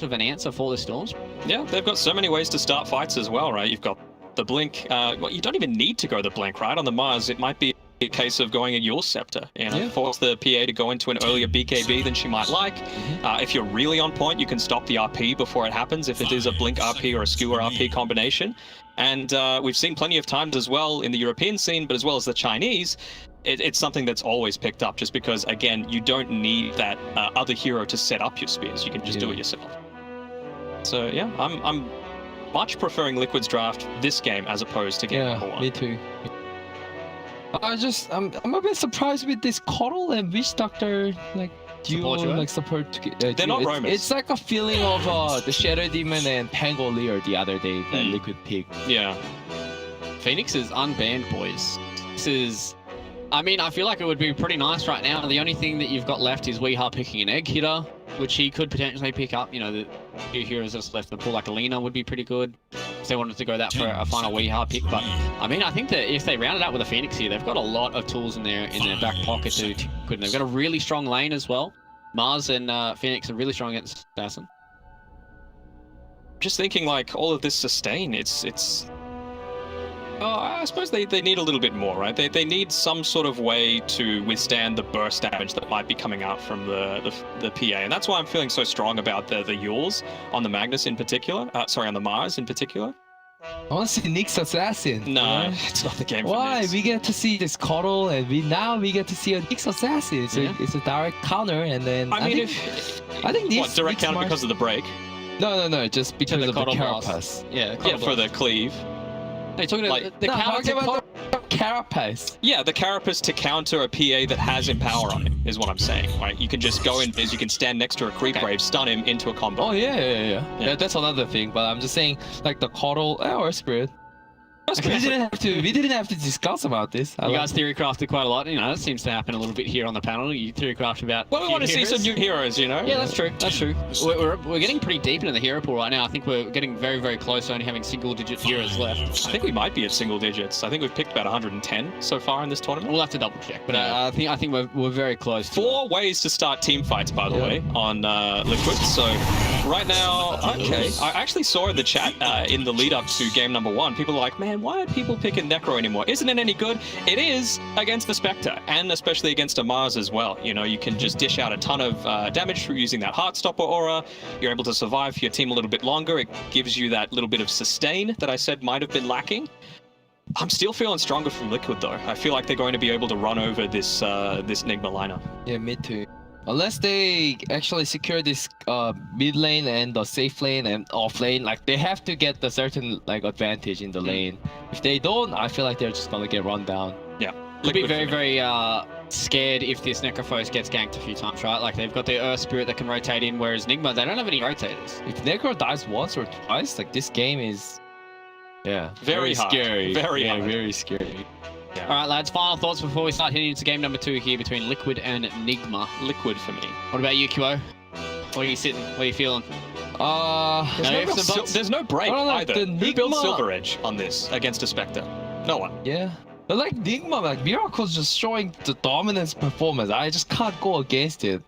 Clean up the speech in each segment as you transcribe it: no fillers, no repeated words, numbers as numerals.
of an answer for the Storms. Yeah, they've got so many ways to start fights as well, right? You've got the Blink. Well, you don't even need to go the Blink, right? On the Mars, it might be a case of going a Yule Scepter, force the PA to go into an earlier BKB than she might like. If you're really on point, you can stop the RP before it happens, if it is a Blink RP or a Skewer RP combination. And we've seen plenty of times as well in the European scene, but as well as the Chinese, it's something that's always picked up, just because, again, you don't need that other hero to set up your spears. You can just do it yourself. So yeah, I'm much preferring Liquid's draft this game as opposed to game number 1. Me too. I'm a bit surprised with this Coddle and Witch Doctor duo support. They're not roamers. It's like a feeling of the Shadow Demon and Pangolier the other day that Liquid picked. Yeah. Phoenix is unbanned, boys. This is... I mean, I feel like it would be pretty nice right now. The only thing that you've got left is Weehaw picking an egg hitter, which he could potentially pick up. You know, the few heroes that's left in the pool, like Alina, would be pretty good if they wanted to go that for a final Weehaw pick. But I mean, I think that if they round it out with a Phoenix here, they've got a lot of tools in their back pocket to good. They've got a really strong lane as well. Mars and Phoenix are really strong against Assassin. Just thinking, like, all of this sustain, it's. Oh, I suppose they need a little bit more, right? They need some sort of way to withstand the burst damage that might be coming out from the PA, and that's why I'm feeling so strong about the Yules on the Magnus in particular. Sorry, on the Mars in particular. I want to see Nyx Assassin. No, it's not the game for Why? Nyx. We get to see this Coddle, and we get to see a Nyx Assassin. It's a direct counter, and then I think Nyx, what, direct counter because of the break? No, just because of the Carapace. Yeah, for the cleave. Are you talking about the Carapace? Yeah, the Carapace to counter a PA that has Empower on it, is what I'm saying, right? You can just go in, you can stand next to a Creep Wave, stun him into a combo. Oh, yeah. That's another thing, but I'm just saying, like the Coddle or Spirit. We didn't have to discuss about this. You guys theory crafted quite a lot. You know, that seems to happen a little bit here on the panel. You theory craft about. Well, we want to see some new heroes, you know. Yeah, that's true. That's true. We're getting pretty deep into the hero pool right now. I think we're getting very, very close to only having single-digit heroes left. I think we might be at single digits. I think we've picked about 110 so far in this tournament. We'll have to double check, but I think we're very close. 4 ways to start team fights, by the way, on Liquid. So right now, okay, I actually saw in the chat in the lead up to game number 1, people are like, man, why aren't people picking Necro anymore? Isn't it any good? It is against the Spectre, and especially against a Mars as well. You know, you can just dish out a ton of damage through using that Heartstopper aura. You're able to survive for your team a little bit longer. It gives you that little bit of sustain that I said might have been lacking. I'm still feeling stronger from Liquid, though. I feel like they're going to be able to run over this Nigma lineup. Yeah, me too. Unless they actually secure this mid lane and the safe lane and off lane, like they have to get the certain advantage in the lane. If they don't, I feel like they're just gonna get run down. Yeah, could be very scared if this Necrophos gets ganked a few times, right? Like they've got the Earth Spirit that can rotate in, whereas Nigma, they don't have any rotators. If Necro dies once or twice, like this game is very scary. Very scary. Yeah. All right, lads, final thoughts before we start heading into game number 2 here between Liquid and Nigma. Liquid for me. What about you, QO? Where are you sitting? Where are you feeling? There's no break either. Who built Silver Edge on this against a Spectre? No one. Yeah. But like Nigma, like Miracle's just showing the dominance performance. I just can't go against it.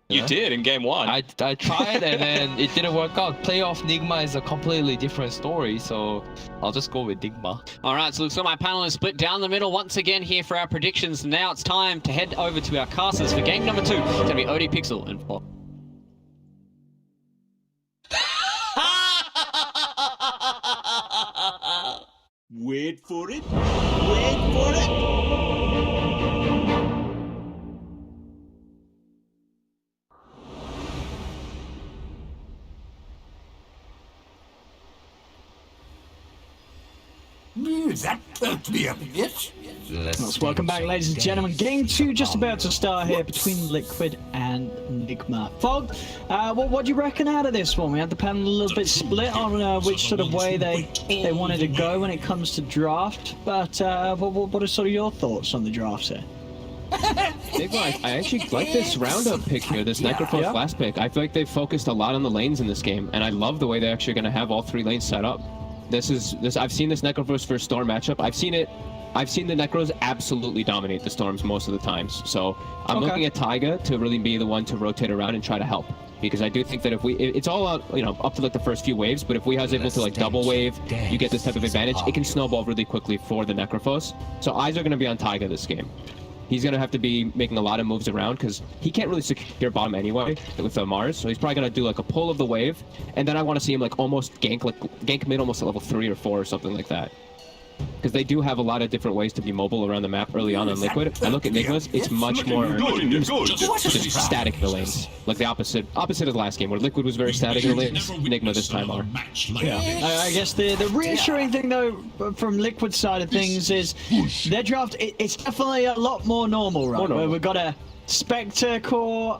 You did in game 1. I tried and then it didn't work out. Playoff Nigma is a completely different story, so I'll just go with Nigma. All right, so looks like my panel is split down the middle once again here for our predictions. Now it's time to head over to our casters for game number 2. It's going to be OD Pixel and Pop. Wait for it. Wait for it. That hurt me a bit. Welcome back, ladies and gentlemen. Game 2 just about to start here between Liquid and Nigma. Fog, what do you reckon out of this one? We had the panel a little bit split on which sort of way they wanted to go when it comes to draft, but what are sort of your thoughts on the drafts here? I actually like this roundup pick here, this Necrophos last pick. I feel like they've focused a lot on the lanes in this game, and I love the way they're actually going to have all 3 lanes set up. I've seen this Necrophos for Storm matchup. I've seen the Necros absolutely dominate the Storms most of the times. So I'm looking at Taiga to really be the one to rotate around and try to help. because I do think that if it's all out, up to like the first few waves, but if we is able to like double wave, you get this type of advantage, it can snowball really quickly for the Necrophos. So eyes are going to be on Taiga this game. He's going to have to be making a lot of moves around because he can't really secure bottom anyway with the Mars. So he's probably going to do like a pull of the wave. And then I want to see him like almost gank mid almost at level 3 or 4 or something like that. Because they do have a lot of different ways to be mobile around the map early on Liquid. I look at Nigma's, it's much more just static in the lanes. Like the opposite of the last game, where Liquid was very static in the lanes, Nigma this time are. Yeah. I guess the reassuring thing, though, from Liquid's side of things is their draft, it's definitely a lot more normal, right? Where we've got a Spectre core,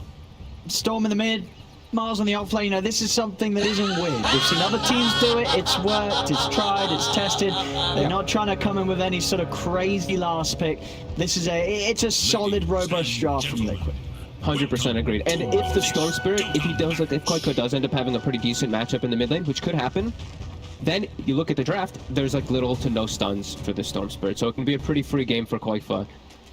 Storm in the mid, Mars on the outflow. This is something that isn't weird. We've seen other teams do it. It's worked, it's tried, it's tested. They're not trying to come in with any sort of crazy last pick. This is it's a solid, robust draft from Liquid. 100% agreed. And if the Storm Spirit, if Koiko does end up having a pretty decent matchup in the mid lane, which could happen, then you look at the draft, there's like little to no stuns for the Storm Spirit. So it can be a pretty free game for Koifa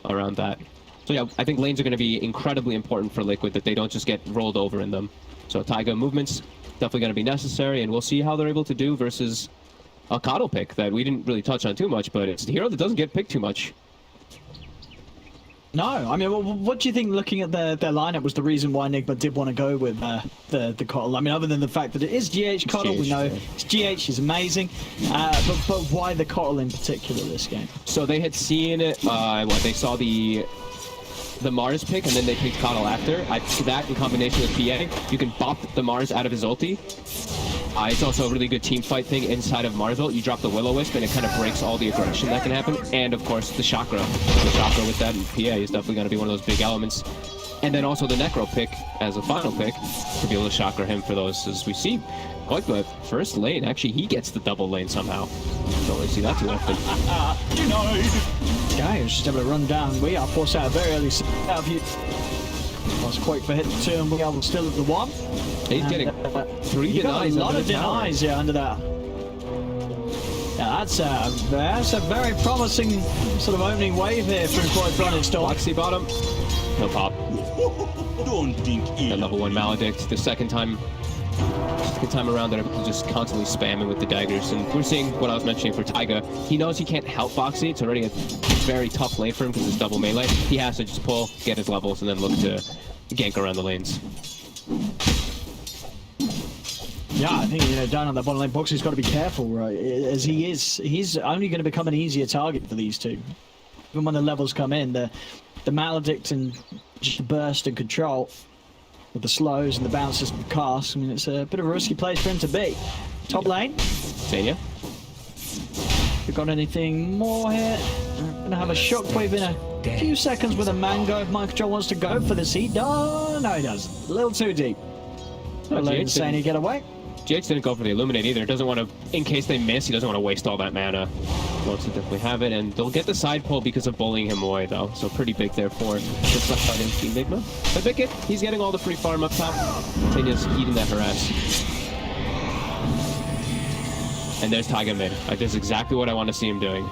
around that. So yeah, I think lanes are going to be incredibly important for Liquid, that they don't just get rolled over in them. So Taiga movements definitely going to be necessary, and we'll see how they're able to do versus a Coddle pick that we didn't really touch on too much, but it's a hero that doesn't get picked too much. No, I mean, what do you think, looking at their lineup, was the reason why Nigma did want to go with the Coddle? I mean, other than the fact that it is GH Coddle, we know it's GH is amazing, but why the Coddle in particular this game? So they had seen they saw the Mars pick, and then they picked Coddle after. That in combination with PA, you can bop the Mars out of his ulti. It's also a really good team fight thing inside of Mars ult. You drop the Will-O-Wisp, and it kind of breaks all the aggression that can happen. And of course, the Chakra. The Chakra with that and PA is definitely going to be one of those big elements. And then also the Necro pick as a final pick to be able to Chakra him for those, as we see. Quite the first lane, actually, he gets the double lane somehow. Don't really see that too often. Guy is just able to run down. We are forced out very early out of you. Was quite for hit the 2, and we are still at the 1. He's getting 3 denies. A lot of denies, yeah, under that. Yeah, that's a very promising sort of opening wave here from Quite on his Storm. Foxy bottom. No pop. Don't think That level 1 Maledict. The second time around, they're able to just constantly spam him with the daggers. And we're seeing what I was mentioning for Taiga. He knows he can't help Foxy. It's already a very tough lane for him because it's double melee. He has to just pull, get his levels, and then look to gank around the lanes. Yeah, I think, down on that bottom lane box, he's got to be careful, right? As he's only going to become an easier target for these two. Even when the levels come in, the Maledict and just burst and control with the slows and the bounces and the casts. I mean, it's a bit of a risky place for him to be. Top lane. Sanya. We got anything more here? Gonna have a shockwave in a few seconds with a mango if Mind Control wants to go for this heat. No, he doesn't. A little too deep. Let Sanya get away. GH didn't go for the Illuminate either. Doesn't want to, in case they miss, he doesn't want to waste all that mana. Wants to definitely have it, and they'll get the side pull because of bullying him away, though. So pretty big there for this left side in Team Nigma. But Vickett, he's getting all the free farm up top. Tanya's eating that harass. And there's Taiga mid. That's exactly what I want to see him doing.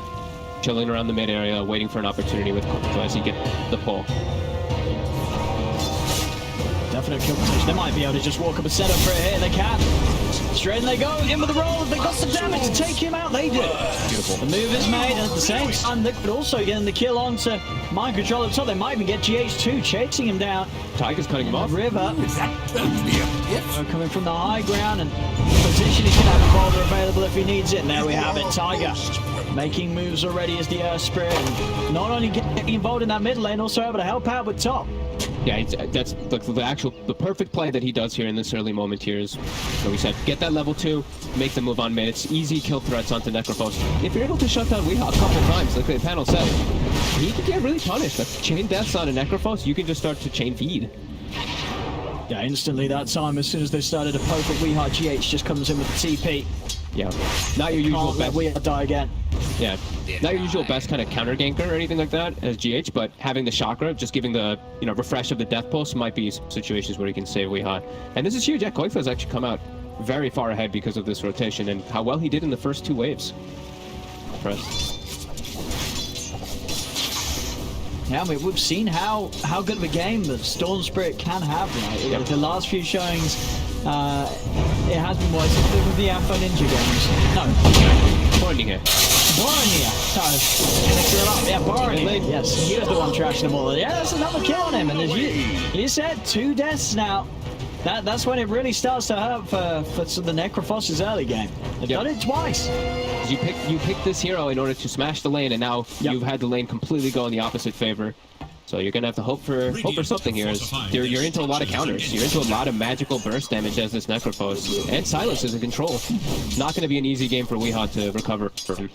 Chilling around the mid area, waiting for an opportunity with Koiko as he gets the pull. Definite kill potential. They might be able to just walk up and set up for a hit. They can. Straight in they go. In with the roll. They got the damage to take him out. They do. Beautiful. The move is made, and at the same time, Liquid also getting the kill onto Mind Control up top. They might even get GH2 chasing him down. Taiga's cutting him off. River. Is that going to be a hit? Coming from the high ground and position. He can have a boulder available if he needs it. And there we have it. Taiga making moves already as the Earth Spirit. And not only getting involved in that mid lane, also able to help out with top. Yeah, that's the perfect play that he does here in this early moment here is, like we said, get that level 2, make the move on mid. It's easy kill threats onto Necrophos. If you're able to shut down Weehaw a couple times, like the panel said, he can get really punished. Like chain deaths on a Necrophos, you can just start to chain feed. Yeah, instantly that time, as soon as they started to poke at Weehaw, GH just comes in with the TP. Yeah, not your usual best. Weehaw die again. Yeah, not your usual best kind of counter ganker or anything like that as GH, but having the chakra, just giving the refresh of the death pulse might be situations where he can save Weehaw. And this is huge. Yeah, Koifa has actually come out very far ahead because of this rotation and how well he did in the first 2 waves. Impressed. Yeah, I mean, we've seen how good of a game that Storm Spirit can have, right? Yep. The last few showings, it has been worse with the Afro Ninja games. No. Borneo. Yeah, Borneo. Yes, he was the one trashing them all. Yeah, that's another kill on him. And as you said, 2 deaths now. That's when it really starts to hurt for the Necrophos's early game. They've done it twice. You pick this hero in order to smash the lane, and now you've had the lane completely go in the opposite favor. So you're gonna have to hope for something here. You're into a lot of counters. You're into a lot of magical burst damage as this Necrophos, and silence is in control. Not gonna be an easy game for Weehaw to recover from.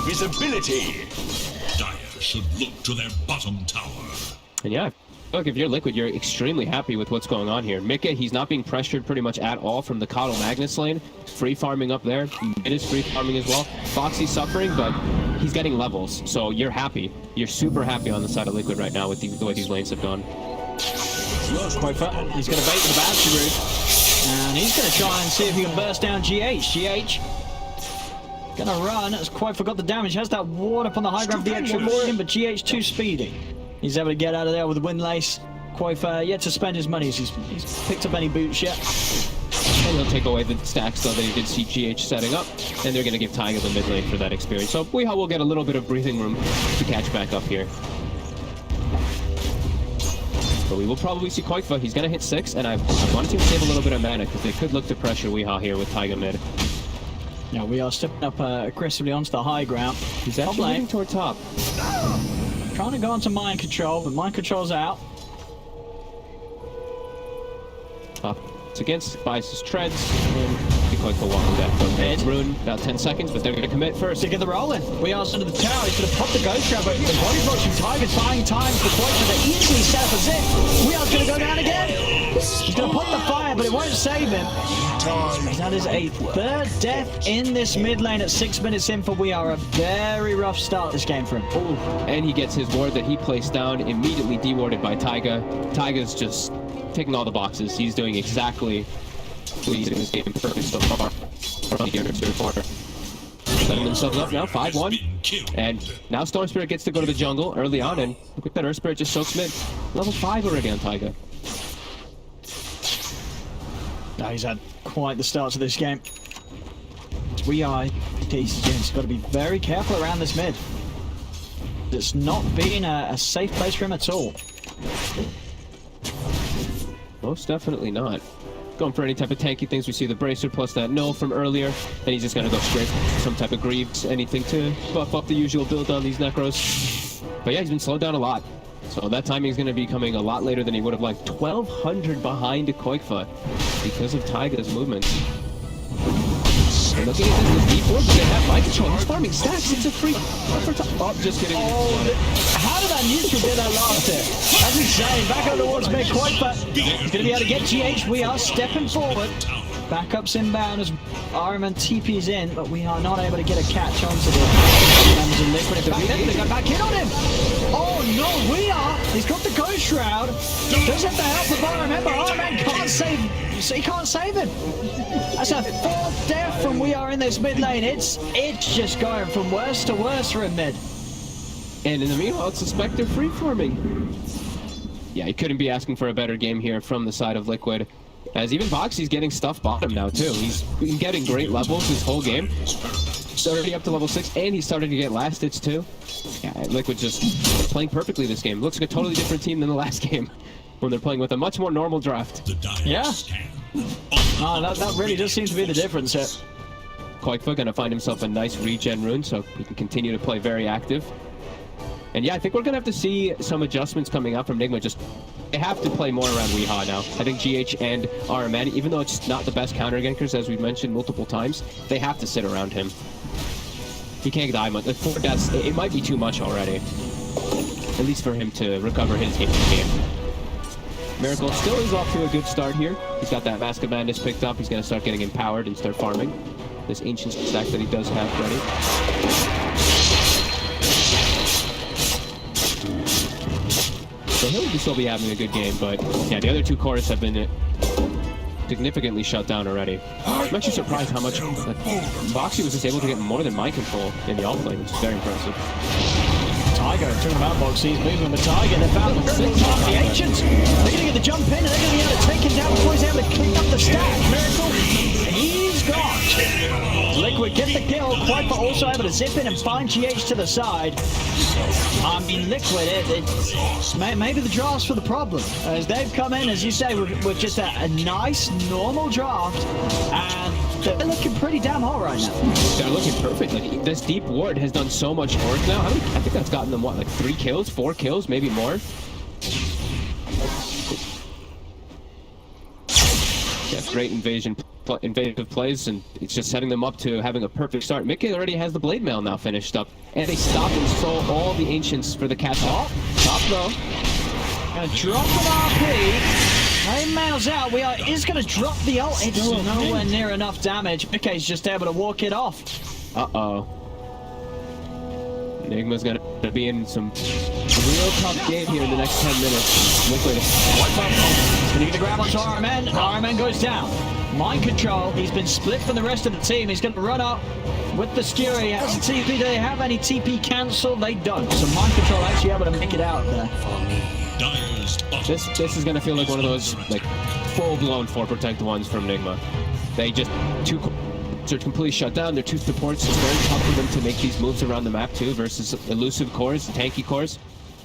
Invisibility. Dire should look to their bottom tower. And yeah, look, if you're Liquid, you're extremely happy with what's going on here. Mika, he's not being pressured pretty much at all from the Coddle Magnus lane. Free farming up there. It is free farming as well. Foxy's suffering, but he's getting levels. So you're happy. You're super happy on the side of Liquid right now with the way these lanes have gone. Quaifa, he's going to bait the bouncy route. And he's going to try and see if he can burst down GH. GH going to run as Quaifa got the damage. Has that ward up on the high ground for the extra volume, but GH too speedy. He's able to get out of there with the Windlace. Quaifa yet to spend his money. He's picked up any boots yet. And he'll take away the stacks, though they did see GH setting up. And they're going to give Taiga the mid lane for that experience. So Weehaw will get a little bit of breathing room to catch back up here. But we will probably see Quaifa. He's going to hit 6, and I wanted him to save a little bit of mana because they could look to pressure Weehaw here with Taiga mid. Now we are stepping up aggressively onto the high ground. He's actually moving toward top. Trying to go onto mind control, but mind control's out. Up. It's against, buys his treads, and be quite for walking back from mid. Rune, about 10 seconds, but they're going to commit first. To get the roll in. We are under the tower. He's going to pop the ghost trap, but the body blocks from Tiger's buying time for Quaifa to easily set up a zip. We are going to go down again. He's going to pop the fire, but it won't save him. That is a 3rd death in this mid lane at 6 minutes in for We Are. A very rough start this game for him. Ooh. And he gets his ward that he placed down, immediately dewarded by Taiga. Taiga's just ticking all the boxes. He's doing exactly what he's in this game perfectly so far. Setting themselves up now, 5-1. And now Storm Spirit gets to go to the jungle early on, and look at that, Earth Spirit just soaks mid. Level 5 already on Taiga. Now he's had quite the start to this game. We Are, he's got to be very careful around this mid. It's not been a safe place for him at all. Most definitely not. Going for any type of tanky things. We see the Bracer plus that null from earlier. And he's just going to go straight for some type of Greaves, anything to buff up the usual build on these Necros. But yeah, he's been slowed down a lot. So that timing is going to be coming a lot later than he would have liked. 1,200 behind Quaifa because of Taiga's movements. And looking at this D4, but they have mind control. He's farming stacks. It's a free. Oh, just kidding. Oh, how did that neutral get that last hit? That's insane. Back up towards mid. Quaifa. He's going to be able to get GH. We Are stepping forward. Backups inbound as Ironman TP's in, but we are not able to get a catch onto the members of Liquid. If they got back in on him. Oh no, We Are. He's got the Ghost Shroud. Does have the help of Iron. Remember, Ironman can't save. He can't save him. That's a 4th death from We Are in this mid lane. It's just going from worse to worse for him mid. And in the meanwhile, it's a Spectre free-forming. Yeah, he couldn't be asking for a better game here from the side of Liquid. As even Boxy's getting stuff bottom now too. He's been getting great levels this whole game. He's already up to level 6, and he's starting to get last hits too. Yeah, Liquid just playing perfectly this game. Looks like a totally different team than the last game, when they're playing with a much more normal draft. Yeah. Oh, that really does seem to be the difference here. Quaifa gonna find himself a nice regen rune, so he can continue to play very active. And yeah, I think we're gonna have to see some adjustments coming out from Nigma. Just they have to play more around Weehaw now. I think GH and RMN, even though it's not the best counter gankers, as we've mentioned multiple times, they have to sit around him. He can't die much. 4 deaths, it might be too much already. At least for him to recover his game. Miracle still is off to a good start here. He's got that Mask of Madness picked up. He's gonna start getting empowered and start farming this ancient stack that he does have ready. So he'll still be having a good game, but yeah, the other 2 cores have been significantly shut down already. I'm actually surprised how much Boxy was just able to get more than mind control in the off lane, which is very impressive. Tiger, talking about Boxy, he's moving with Tiger. They found the Ancients. They're going to get the jump in, and they're going to be able to take him down before he's able to clean up the stack. Miracle, he's gone. Liquid get the kill, quite but also able to zip in and find GH to the side. I mean, Liquid, maybe the draft's for the problem. As they've come in, as you say, with just a nice, normal draft, and they're looking pretty damn hot right now. They're looking perfect. Like, this deep ward has done so much work now. I think that's gotten them, what, like 3 kills, 4 kills, maybe more? Yeah, great invasive plays, and it's just setting them up to having a perfect start. Mickey already has the Blade Mail now finished up, and they stopped and stole all the Ancients for the catch. Top though. Gonna drop an RP. Blade Mail's out. Is gonna drop the ult. It's nowhere near enough damage. Mickey's just able to walk it off. Uh-oh. Nigma's gonna be in some real tough game here in the next 10 minutes. Liquid. Gonna get the grab onto RMN. RMN goes down. Mind control. He's been split from the rest of the team. He's gonna run up with the skewer. He has a TP. Do they have any TP cancel? They don't. So mind control actually able to make it out there. This is gonna feel like one of those like full-blown 4 protect ones from Nigma. They just are completely shut down. Their 2 supports. It's very tough for them to make these moves around the map too versus elusive cores, tanky cores.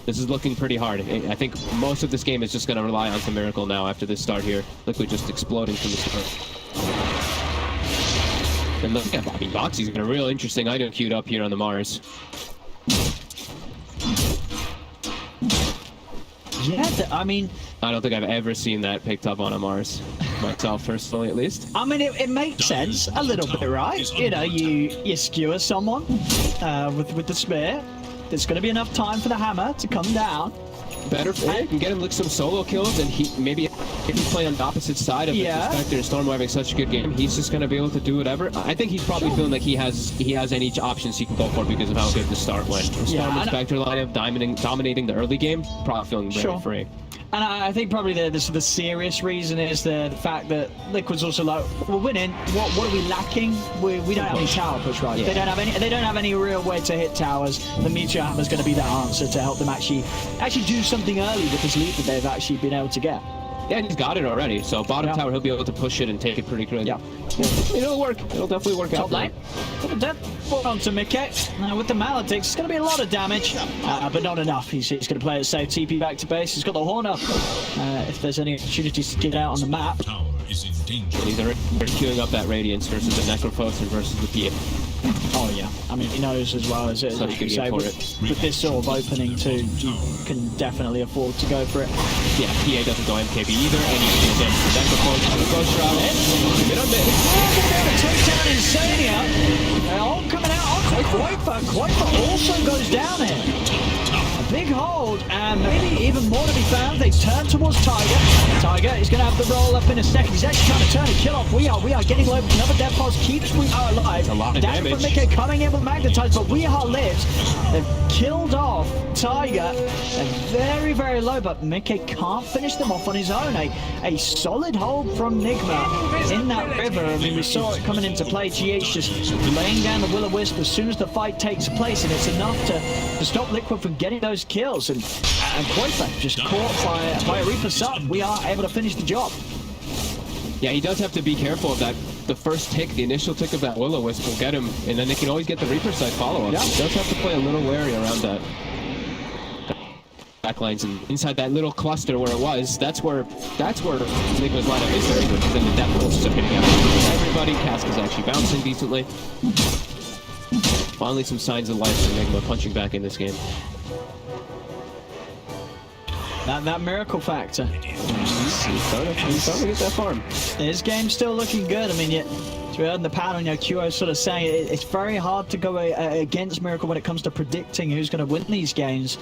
This is looking pretty hard. I think most of this game is just going to rely on some Miracle now after this start here. Liquid just exploding from the start. And look at Boxy's got a real interesting item queued up here on the Mars. Yeah, I mean... I don't think I've ever seen that picked up on a Mars. Myself, personally, at least. I mean, it makes sense a little bit, right? You know, you skewer someone with the spear. There's going to be enough time for the hammer to come down. Better for him. Can get him like some solo kills, and maybe if he play on the opposite side of the Spectre and Storm having such a good game, he's just going to be able to do whatever. I think he's probably feeling like he has any options he can go for because of how good the start went. Storm and Spectre lineup dominating the early game, probably feeling very free. And I think probably the serious reason is the fact that Liquid's also like, we're winning. What are we lacking? We don't have any tower push, right? Yeah. They don't have any real way to hit towers. The Meteor Hammer's going to be that answer to help them actually do something early with this lead that they've actually been able to get. Yeah, and he's got it already. So bottom tower, he'll be able to push it and take it pretty good. Yeah. It'll work. It'll definitely work out. Top lane. Put onto Mickey. With the Maledicts, it's going to be a lot of damage, but not enough. He's going to play it safe. TP back to base. He's got the horn up. If there's any opportunities to get out on the map. Tower is in danger. He's already queuing up that Radiance versus the Necrophos and versus the PA. Oh yeah, I mean he knows as well as you say with this sort of opening too, you can definitely afford to go for it. Yeah, PA doesn't go MKB either, and you can get the Necrophos and the Ghost Shroud. Take down Insania. They're all coming out onto Quaper. Quaper also goes down here. A big hold, and maybe even more to be found. They turn towards Tiger. Tiger is going to have the roll up in a second. He's actually trying to turn a kill off. We are getting low. Another death pulse keeps We Are alive. A lot of damage. From Mickey coming in with Magnetize, but We Are lives. They've killed off Tiger. They're very, very low, but Mickey can't finish them off on his own. A solid hold from Nigma in that river. I mean, we saw it coming into play. GH just laying down the Will-O-Wisp as soon as the fight takes place, and it's enough to stop Liquid from getting those kills. And Quaper just caught by a Reaper sub. We are able to finish the job. Yeah, he does have to be careful of that. The first tick, the initial tick of that Will-O-Wisp will get him, and then they can always get the Reaper side follow-up. Yeah. He does have to play a little wary around that. Backlines and inside that little cluster where it was, that's where Nigma's lineup is very good, because then the depth pulses are hitting everybody. Cask is actually bouncing decently. Finally some signs of life for Nigma punching back in this game. That miracle factor. He's starting to get that farm. His game's still looking good. I mean, we heard in the panel, QO sort of saying it's very hard to go against Miracle when it comes to predicting who's going to win these games,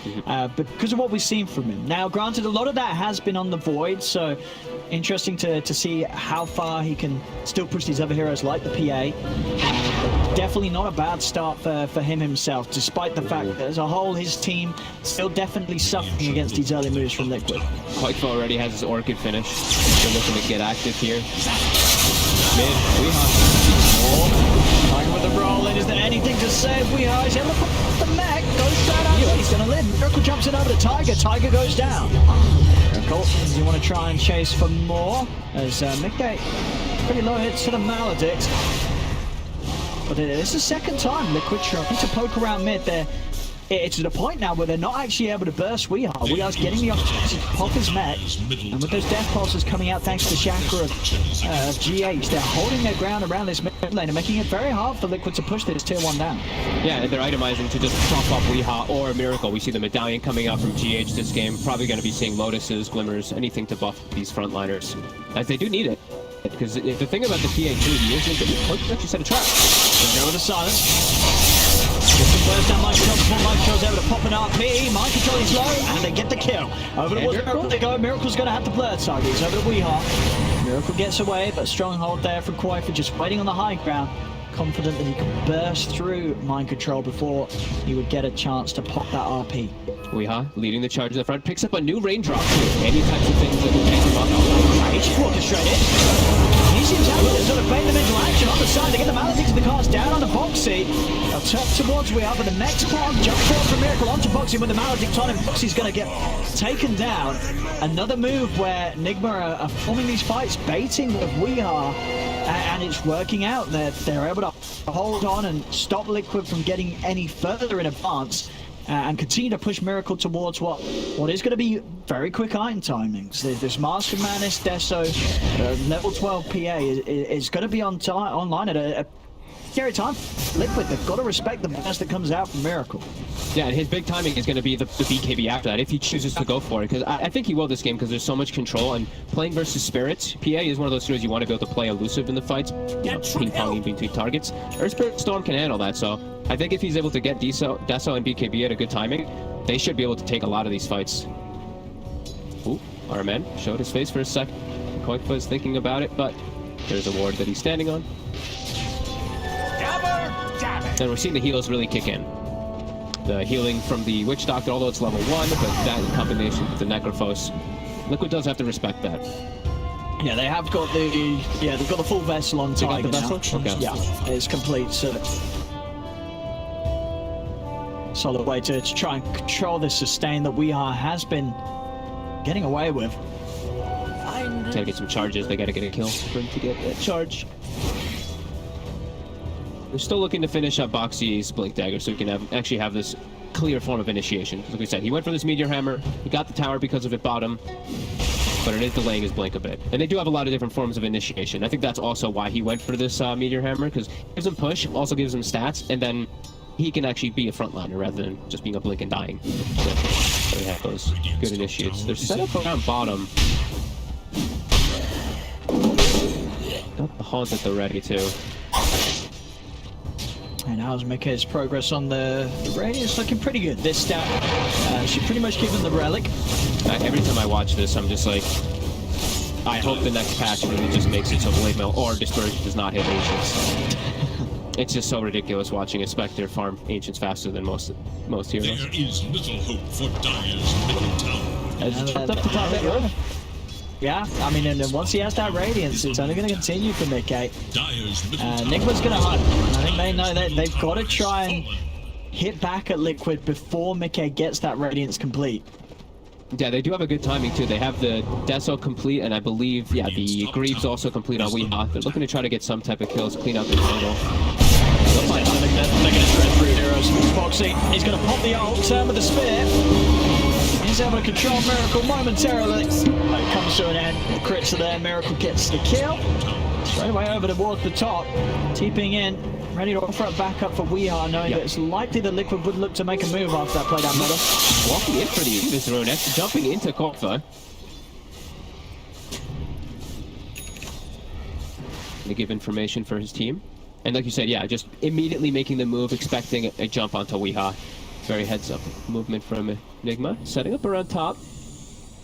because of what we've seen from him. Now, granted, a lot of that has been on the Void, so interesting to see how far he can still push these other heroes like the PA. Definitely not a bad start for him himself, despite the fact that as a whole, his team still definitely suffering against these early moves from Liquid. Quakefa already has his Orchid finish. They're looking to get active here. Mid, Weehaw. Going with the roll in, is there anything to save Weehaw? He's able to put the mech, goes straight out, he's going to live. Miracle jumps in over to Tiger, Tiger goes down. Miracle, you want to try and chase for more, as Mickey, pretty low hits to the Maledict. But it's the second time Liquid trying to poke around mid there. It's to the point now where they're not actually able to burst Weehaw. Weeha's getting the opportunity to pop his mech, and with those death pulses coming out thanks to the Chakra of GH, they're holding their ground around this mid lane and making it very hard for Liquid to push this tier 1 down. Yeah, and they're itemizing to just prop up Weehaw or Miracle. We see the Medallion coming out from GH this game. Probably going to be seeing Lotuses, Glimmers, anything to buff these frontliners, as they do need it. Because the thing about the PA2, he is actually set a trap. Go with the silence. First down Mind Control before Mind Control's able to pop an RP. Mind Control is low, and they get the kill. Over to Miracle they go. Miracle's going to have to blur target. He's over to Weehaw. Miracle gets away, but stronghold there from Quakefa, just waiting on the high ground. Confident that he can burst through Mind Control before he would get a chance to pop that RP. Weehaw leading the charge in the front, picks up a new raindrop too. Any types of things that will take him up. He's just walking straight in. He seems happy to sort of bait the visual action on the side to get the Maledict to the cast down on the Boxy. They'll turn towards Weehaw, but the next part jump forward from Miracle onto Boxy with the Maledict on him. Boxy's going to get taken down. Another move where Nigma are forming these fights, baiting with Weehaw, and it's working out. They're able to hold on and stop Liquid from getting any further in advance. And continue to push Miracle towards what is going to be very quick iron timings. This Master Manus Deso level 12 PA is going to be online at a scary time. Liquid, they've got to respect the best that comes out from Miracle. Yeah, and his big timing is going to be the BKB after that, if he chooses to go for it. Because I think he will this game, because there's so much control. And playing versus Spirits, PA is one of those heroes you want to be able to play elusive in the fights, ping-ponging between targets. Or Spirit Storm can handle that, so I think if he's able to get Deso and BKB at a good timing, they should be able to take a lot of these fights. Ooh, our man showed his face for a sec. Quakefa is thinking about it, but there's a ward that he's standing on. And we're seeing the heals really kick in. The healing from the Witch Doctor, although it's level 1, but that in combination with the Necrophos, Liquid does have to respect that. Yeah, they have got they've got the full vessel on Tiger now. Okay. Yeah, it's complete. So solid way to try and control this sustain that Weehaw has been getting away with. Gotta get some charges. They gotta get a kill for him to get that charge. We're still looking to finish up Boxy's Blink Dagger so we can actually have this clear form of initiation. Like we said, he went for this Meteor Hammer. He got the tower because of it bottom, but it is delaying his Blink a bit. And they do have a lot of different forms of initiation. I think that's also why he went for this Meteor Hammer, because it gives him push, also gives him stats, and then he can actually be a frontliner rather than just being a Blink and dying. So we have those good initiates. They're set up around bottom. Got the Haunt at the ready too. And how's Mickey's progress on the radius? Looking pretty good. This stat, she pretty much given the relic. Every time I watch this, I'm just like, I hope the next patch really just makes it so Blade Mail or Dispersion does not hit Ancients. It's just so ridiculous watching a Spectre farm Ancients faster than most heroes. There is little hope for Dire's middle tower. As jumped up to top that road. Yeah, I mean, and then once he has that Radiance, it's only going to continue for Mickey. Nigma's going to hunt. I think they know that they've got to try and hit back at Liquid before Mickey gets that Radiance complete. Yeah, they do have a good timing too. They have the Deso complete, and I believe, yeah, the Greaves also complete on Weehaw. They're looking to try to get some type of kills, clean out the jungle. They're going to spread through heroes. Boxy, he's going to pop the ult, turn with the spear. He's able to control Miracle momentarily. It comes to an end. The crits are there. Miracle gets the kill. Straight away over towards the top. TPing in. Ready to offer a backup for Weehaw, knowing that it's likely that Liquid would look to make a move after that playdown meta. Walking in for the Invis Ronex, jumping into Quakefa. to give information for his team. And like you said, yeah, just immediately making the move, expecting a jump onto Weehaw. Very heads up movement from Nigma, setting up around top.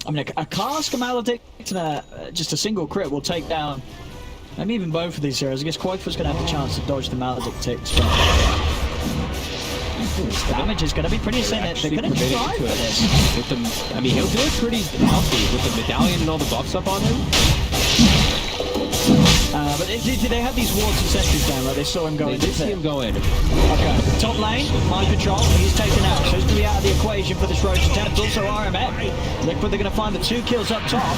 I mean, a Cask, a Maledict, and just a single crit will take down maybe even both of these heroes. I guess Quake's going to have the chance to dodge the Maledict ticks, but this damage is going to be pretty insane. They're going to try for this. With the, I mean, he'll do it pretty healthy with the medallion and all the buffs up on him. But did they have these wards and sentries down? Like they saw him go in? They did see him go in. Okay. Top lane, mind control. He's taken out. So he's going to be out of the equation for this Roche attempt. Also RMF. Liquid, they're going to find the 2 kills up top.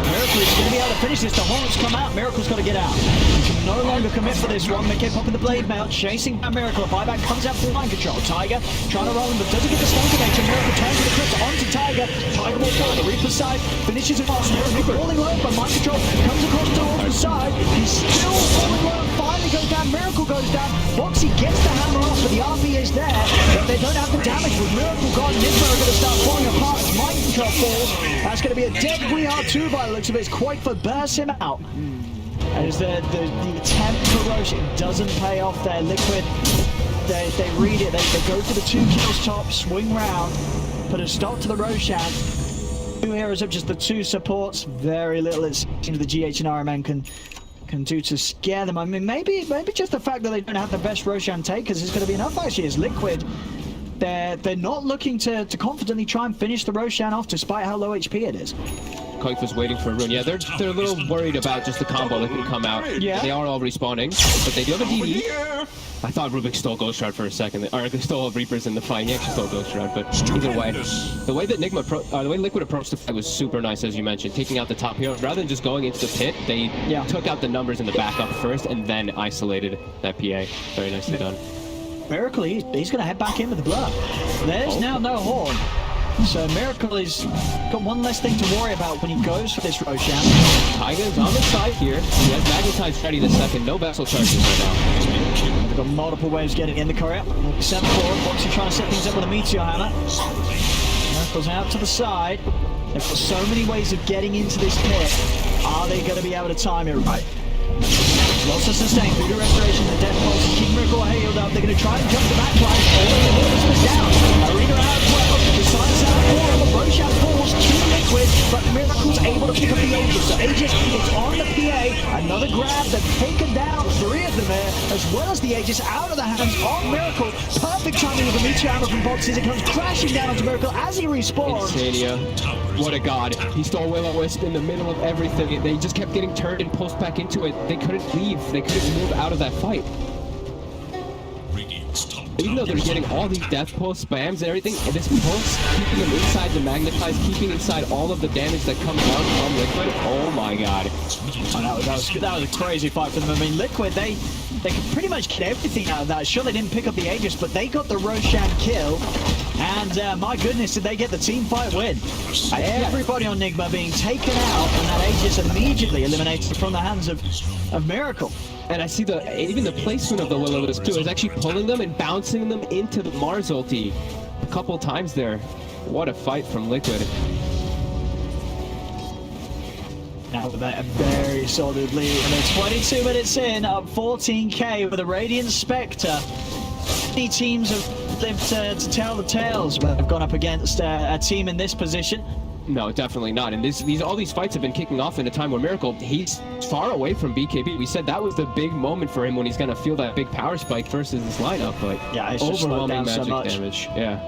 Miracle is going to be able to finish this. The Hornets come out. Miracle's got to get out. He can no longer commit for this one. Mickey popping the blade mail, chasing down Miracle. A buyback comes out for mind control. Tiger trying to roll him, but doesn't get the stun connection. Miracle turns the crypt onto Tiger. Tiger will go. The Reaper's side finishes it off. Miracle falling low, but mind control comes across towards the side. He's still falling low. Finally goes down. Miracle goes down. Boxy gets the hammer off, but the RP is there. But they don't have the damage. With Miracle gone, Nigma are going to start falling apart as mind control falls. That's going to be a dead We Are 2 by the looks of it. Quakeford bursts him out. As the attempt for Roche, it doesn't pay off there. Liquid, they read it. They go for the 2 kills top, swing round, put a stop to the Roshan. 2 heroes up, just the 2 supports. Very little it seems the GH and RMN can do to scare them. I mean, maybe just the fact that they don't have the best Roshan takers is going to be enough. Actually, as Liquid, they're not looking to confidently try and finish the Roshan off, despite how low HP it is. Quake was waiting for a rune. Yeah, they're a little worried about just the combo that can come out. Yeah. They are all respawning, but they do have a DD. I thought Rubik stole Ghost Shroud for a second, or stole Reapers in the fight. He actually stole Ghost Shroud, but either way, the way that the way Liquid approached the fight was super nice, as you mentioned, taking out the top hero rather than just going into the pit. They took out the numbers in the backup first, and then isolated that PA. Very nicely done. Miracle, he's going to head back in with the blood. There's now no horn. So Miracle has got one less thing to worry about when he goes for this Roshan. Tiger's on the side here. He has Magnetized ready the second. No vessel charges right now. They've got multiple waves getting in the courier. 7 forward. Boxy trying to set things up with a Meteor Hammer. Miracle's out to the side. They've got so many ways of getting into this pit. Are they going to be able to time it right? Lots of sustain, Voodoo Restoration, the Death Pulse, keep Miracle healed up. They're going to try and jump the backline. Oh, the Mortis down. Arena out as well. The Silence out for him. Roshan falls to Liquid, but Miracle's able to pick up the Aegis. So Aegis is on the PA. Another grab. They've taken down 3 of them there, as well as the Aegis out of the hands of Miracle. Perfect timing with the Meteor Hammer from Boxes. It comes crashing down onto Miracle as he respawns. Insania. What a god. He stole Will-O-Wisp in the middle of everything. They just kept getting turned and pulsed back into it. They couldn't leave. They couldn't move out of that fight. Even though they're getting all these death pulse spams and everything, and this pulse keeping them inside the magnetize, keeping inside all of the damage that comes down from Liquid. Oh my god. Oh, that was a crazy fight for them. I mean, Liquid, they could pretty much get everything out of that. Sure, they didn't pick up the Aegis, but they got the Roshan kill. And my goodness, did they get the team fight win. Everybody on Nigma being taken out, and that Aegis immediately eliminated from the hands of Miracle. And I see even the placement of the Will-O-Wisp too is actually pulling them and bouncing them into the Mars ulti a couple times there. What a fight from Liquid. Now with that, a very solid lead, and they're 22 minutes in, up 14k with a Radiant Spectre. Many teams have lived to tell the tales, but have gone up against a team in this position. No, definitely not. And all these fights have been kicking off in a time where Miracle, he's far away from BKB. We said that was the big moment for him when he's going to feel that big power spike versus this lineup, but yeah, it's just overwhelming magic so damage. Yeah.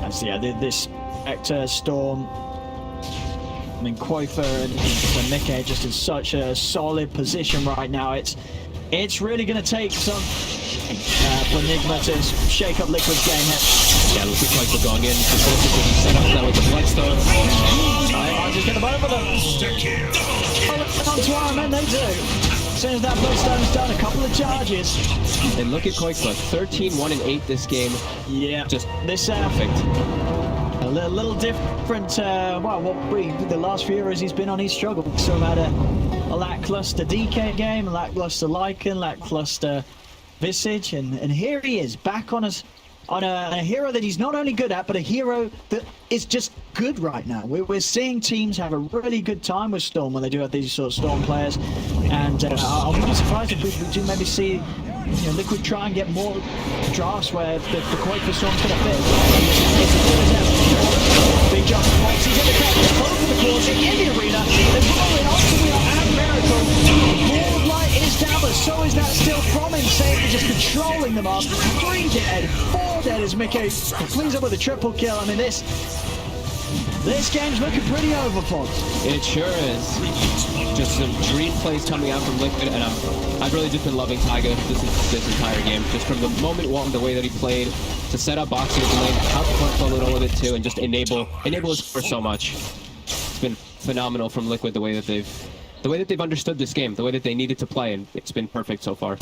As this Spectre Storm, I mean, Quafer and Mickey just in such a solid position right now. It's really going to take some for Nigma to shake up Liquid's game here. Yeah, looks like Quafer going in. Set up now with the Bloodstone. I'm just going to both of them. Onto RMN, they do. As soon as that Bloodstone's done, a couple of charges. And look at Quaker, 13, 1, and 8 this game. Yeah, just this perfect. A little different. The last few years he's been on, he's struggled. So had a lackluster DK game, a lackluster Lycan, lackluster Visage, and here he is back on on a hero that he's not only good at, but a hero that is just good right now. We're seeing teams have a really good time with Storm when they do have these sort of Storm players, and I wouldn't be surprised if we do maybe see Liquid try and get more drafts where the Quake for Storm's going to fit. Big jump from Fox, he's in the crowd, he's close to the course, in the arena, they're rolling onto the and Miracle. Board light is down, but so is that still from Insane, just controlling them up. 3 dead, 4 dead as Mickey cleans up with a triple kill. I mean, this game's looking pretty over, Fox. It sure is. Just some dream plays coming out from Liquid, and I've really just been loving Taiga this entire game. Just from the moment one, the way that he played, to set up boxing with the lane, out front a little with it too, and just enable his for so much. It's been phenomenal from Liquid the way that they've understood this game, the way that they needed to play, and it's been perfect so far.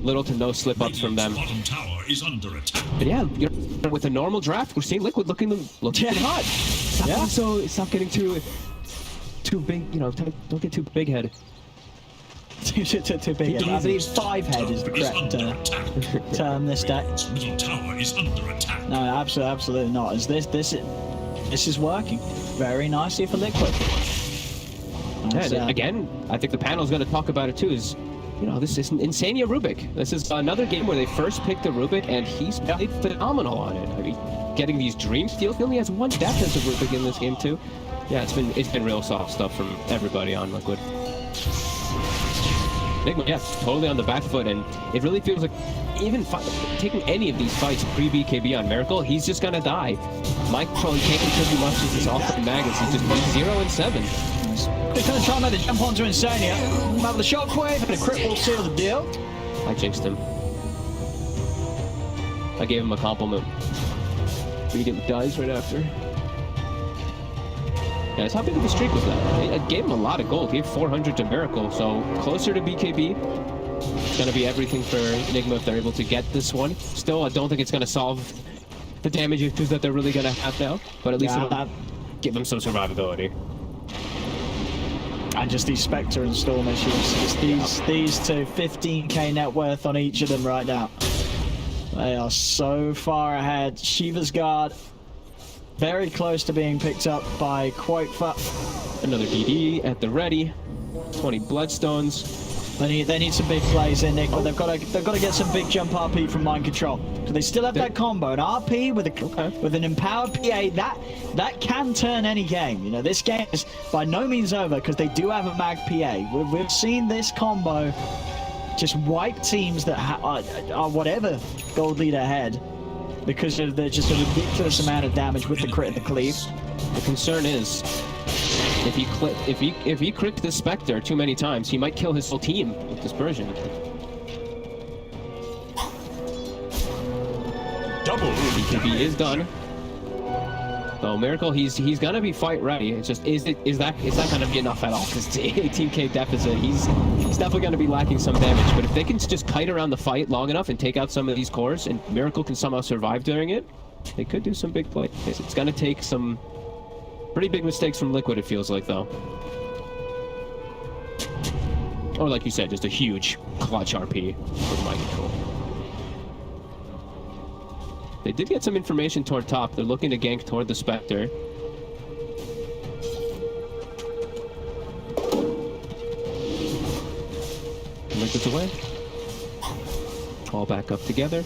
Little to no slip-ups from them. Bottom tower is under attack. But yeah, with a normal draft, we're seeing Liquid looking hot. Stop getting too big. Don't get too big head. too big head. I believe 5 head is the correct term this day. Middle tower is under attack. No, absolutely not. As this is working very nicely for Liquid. Yeah, again, I think the panel's going to talk about it too. This is Insania Rubik. This is another game where they first picked the Rubik, and he's played phenomenal on it. I mean, getting these dream steals. He only has 1 death as a Rubik in this game too. Yeah, it's been real soft stuff from everybody on Liquid. Nigma, yes, totally on the back foot, and it really feels like even taking any of these fights pre-BKB on Miracle, he's just gonna die. Mike probably can't contribute much to this off-front Magus. He's just 0 and 7. They're going to try and make the jump onto Insania. Have the shockwave, and a crit will seal the deal. I jinxed him. I gave him a compliment. Beat him, dies right after. Yeah, how big of a streak was that? I gave him a lot of gold. He had 400 to Miracle, so closer to BKB. It's going to be everything for Nigma if they're able to get this one. Still, I don't think it's going to solve the damage issues that they're really going to have now, but at least it'll give them some survivability. And just these Spectre and Storm issues. Just these two, 15k net worth on each of them right now. They are so far ahead. Shiva's Guard, very close to being picked up by Quakefa. Another DD at the ready. 20 Bloodstones. They need some big plays in, Nick, but they've got to get some big jump RP from Mind Control. So they still have that combo, an RP with an empowered PA that can turn any game. This game is by no means over because they do have a mag PA. We've seen this combo just wipe teams that are whatever gold lead ahead because of just a ridiculous amount of damage with the crit and the cleave. The concern is, if he crit the Spectre too many times, he might kill his whole team with Dispersion. Double BKB is done. So Miracle, he's gonna be fight ready. It's just is that gonna be enough at all? Because it's 18k deficit. He's definitely gonna be lacking some damage. But if they can just kite around the fight long enough and take out some of these cores, and Miracle can somehow survive during it, they could do some big plays. It's gonna take some pretty big mistakes from Liquid, it feels like, though. Or like you said, just a huge clutch RP with Mind Control. They did get some information toward top. They're looking to gank toward the Spectre. Liquid's away. All back up together.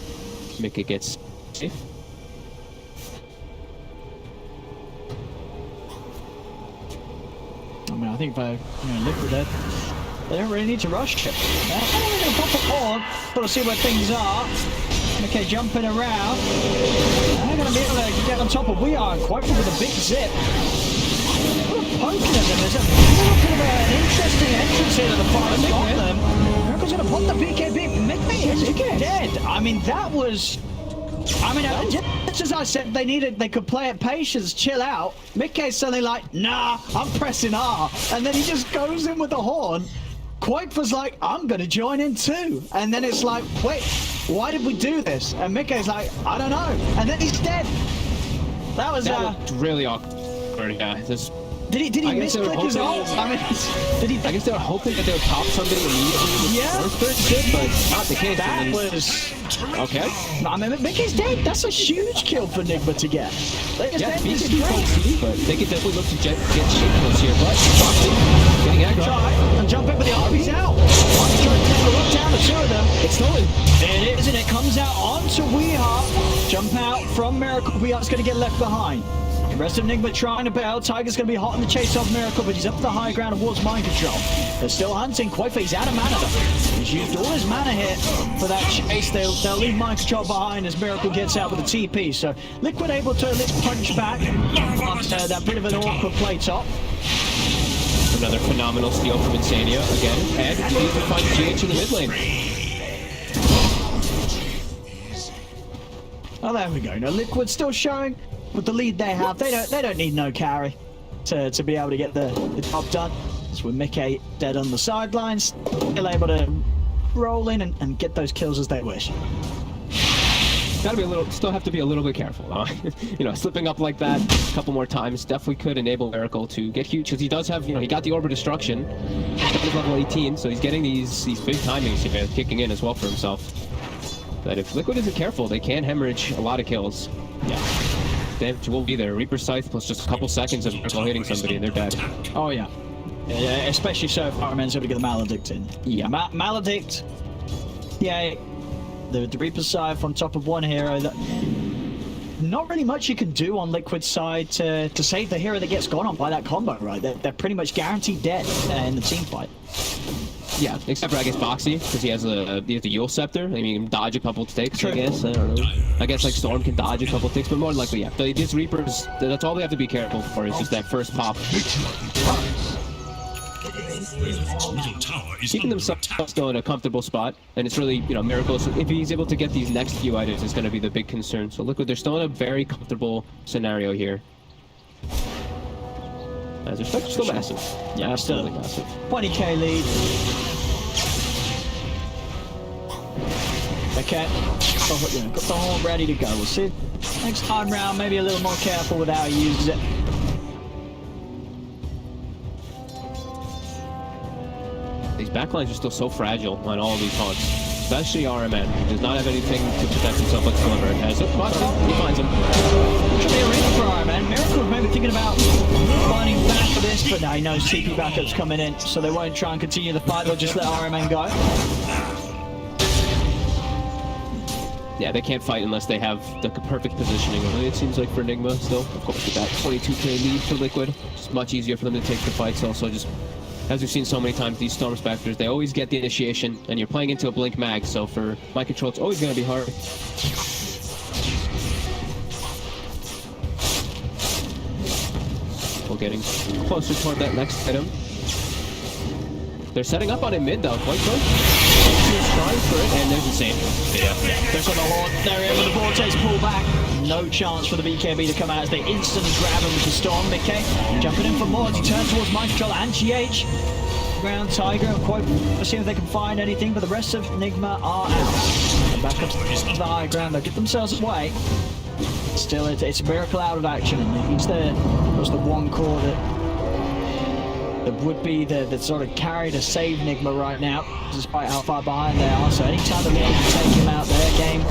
Mickey gets safe. I mean, I think by Liquid, they don't really need to rush it. They're going to pop a horn, got to see where things are. Okay, jumping around. They're going to be able to get on top of We Are quite with a big zip. Poking at them. There's a little bit of an interesting entrance here to the far on them. Miracle's going to pop the BKB. Mickey is dead. I mean, that was... just as I said, they could play at patience, chill out. Mickey's suddenly like, nah, I'm pressing R. And then he just goes in with the horn. Quake was like, I'm going to join in too. And then it's like, wait, why did we do this? And Mickey's like, I don't know. And then he's dead. That was really awkward. Yeah, Did he I guess they were misclick his hoping- ult? I mean, did he? I guess they were hoping that they would top somebody immediately with Yeah. the first shit, but not the case. That and then- was. okay. I mean, Mickey's dead. That's a huge kill for Nigma to get. Like, Yeah, that beat is the great. default CD, but they could definitely look to get shit kills here. But Foxy getting aggro. Try and jump in with the RB's out. Foxy trying to take a look down the two of them. It's stolen. It is, and it comes out onto Weeheart. Jump out from Miracle. Weeheart's going to get left behind. The rest of Nigma trying to bail. Tiger's going to be hot in the chase of Miracle, but he's up the high ground towards mind control. They're still hunting. Quite he's out of mana though. He's used all his mana here for that chase. They'll leave mind control behind as Miracle gets out with a TP. So Liquid able to at least punch back after that bit of an awkward play top. Another phenomenal steal from Insania. Again, Ed, you need to find GH in the mid lane. Oh, there we go. Now Liquid still showing with the lead they have. They don't need no carry to be able to get the job done. So with Mickey dead on the sidelines, still able to roll in and get those kills as they wish. Gotta be a little, still have to be a little bit careful. You know, slipping up like that a couple more times definitely could enable Miracle to get huge, because he does have, you know, he got the Orb of Destruction. He's level 18, so he's getting these big timings here, kicking in as well for himself. But if Liquid isn't careful, they can hemorrhage a lot of kills. Yeah. Damage will be there. Reaper Scythe plus just a couple seconds of Miracle hitting somebody and they're dead. Oh yeah. Yeah, especially so if Fireman's able to get the Maledict in. Yeah. Maledict. Yeah. The Reaper Scythe on top of one hero. That not really much you can do on Liquid's side to save the hero that gets gone on by that combo, right? They're pretty much guaranteed dead in the team fight. Yeah, except for I guess Boxy, because he has the Yule Scepter. I mean, he can dodge a couple ticks, True. I guess. I don't know. I guess like Storm can dodge a couple ticks, but more than likely, yeah. These Reapers, that's all they have to be careful for is just that first pop. Middle tower is Keeping under themselves attack. still in a comfortable spot, and it's really, you know, Miracles. If he's able to get these next few items, it's going to be the big concern. So Liquid, they're still in a very comfortable scenario here. As their specs are still massive. Yeah, absolutely massive. 20k lead. Okay. Oh, you know, got the horn ready to go. We'll see. Next time round, maybe a little more careful with how he uses it. These backlines are still so fragile on all of these haunts. Especially RMN, who does not have anything to protect himself whatsoever. Has it? He finds him. Should be a reason for Iron Man. Miracle maybe thinking about finding back for this, but now he knows CP backup's coming in, so they won't try and continue the fight. They'll just let Iron Man go. Yeah, they can't fight unless they have the perfect positioning. It seems like for Nigma still. Of course, with that 22k lead for Liquid, it's much easier for them to take the fights. Also, just as we've seen so many times, these Storm Specters, they always get the initiation, and you're playing into a Blink Mag, so for my control, it's always going to be hard. We're getting closer toward that next item. They're setting up on a mid, though, quite close. He's trying for it, and there's the same. Yeah. There's on the horn. They're in with the Vortex pull back. No chance for the BKB to come out as they instantly grab him with the Storm. Mickey jumping in for more as he turns towards Mind Control and GH. Ground Tiger and quite see if they can find anything, but the rest of Nigma are out. And back up to the high ground. They'll get themselves away. Still, it's a Miracle out of action, and he's the one core that would be the sort of carry to save Nigma right now, despite how far behind they are. So anytime that we can take him out, their game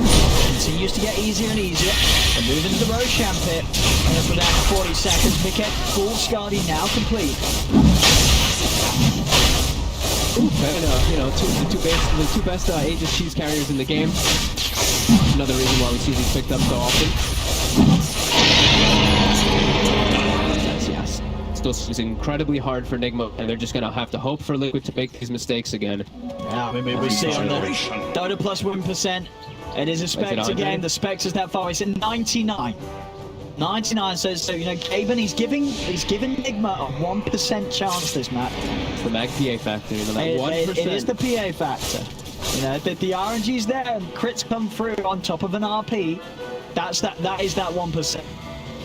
continues to get easier and easier. They're moving to the Roshan pit. And for that 40 seconds, Mickey, full Scardy now complete. And, you know, the two best Aegis Cheese carriers in the game. Another reason why we see these picked up so often. Yes. Still, it's incredibly hard for Nigma, and they're just going to have to hope for Liquid to make these mistakes again. Yeah, I mean, we see on the Dota plus win percent. It is a Spectre game. The Spectre's that far. It's at 99. 99 says so. You know, Gaben, he's giving Nigma a 1% chance this map. It's the Mag PA factor, you know, that 1%. It is the PA factor. You know, the RNG's there and crits come through on top of an RP. That is that 1%.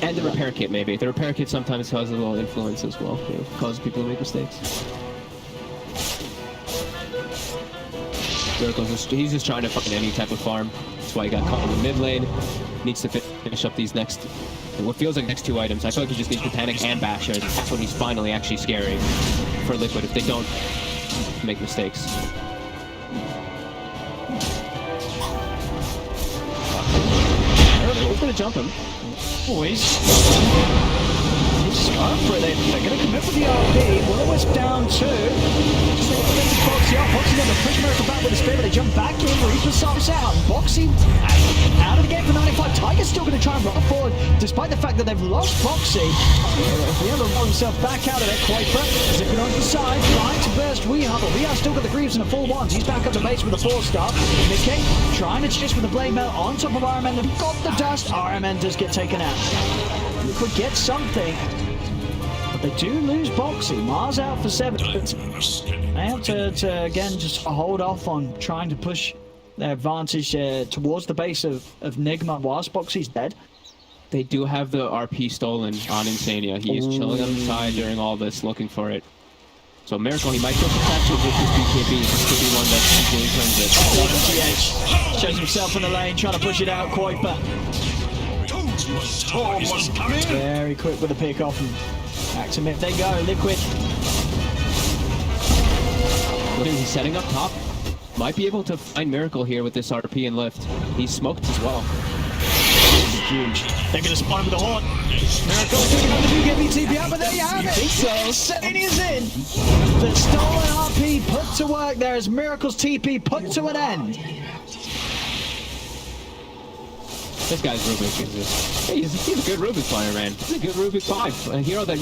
And the repair kit, maybe. The repair kit sometimes causes a little influence as well. You know, causes people to make mistakes. Miracle's he's just trying to find any type of farm. That's why he got caught in the mid lane. Needs to fit finish up these next, what feels like next 2 items. I feel like he just needs to panic and Basher. That's when he's finally actually scary for Liquid if they don't make mistakes. He's gonna jump him. Boys. He's going for it. They're going to commit with the RP. Willow down 2. Boxy up. Boxy going to push Miracle back with the spear, but they jump back in. Reaper stops out. Boxy out of the game for 95. Tiger's still going to try and run forward, despite the fact that they've lost Boxy. He ever roll himself back out of it. Quaper zipping onto the side, trying to burst Weehaw, but Weehaw still got the Greaves and the full ones. He's back up the base with a 4-star. Mickey trying to chase with the Blade Mail on top of RMN. They've got the dust. RMN does get taken out. Liquid get something, but they do lose Boxy. Mars out for 7. They have to again just hold off on trying to push their advantage towards the base of Nigma whilst Boxy's dead. They do have the RP stolen on Insania. He is chilling on the side during all this, looking for it. So Miracle, he might get protected with his BKB. This could be one that easily turns it. Shows himself in the lane, trying to push it out. Kuiper. Very quick with the pick off, and back to mid they go. Liquid. Look, he's setting up top. Might be able to find Miracle here with this RP and lift. He's smoked as well. Huge. They're going to spawn him with the horn. Miracle picking up the BKB TP out, but there you have it. So Sania's in. The stolen RP put to work there as Miracle's TP put to an end. This guy's Rubik. He's a good Rubik player, man. He's a good Rubik 5. A hero that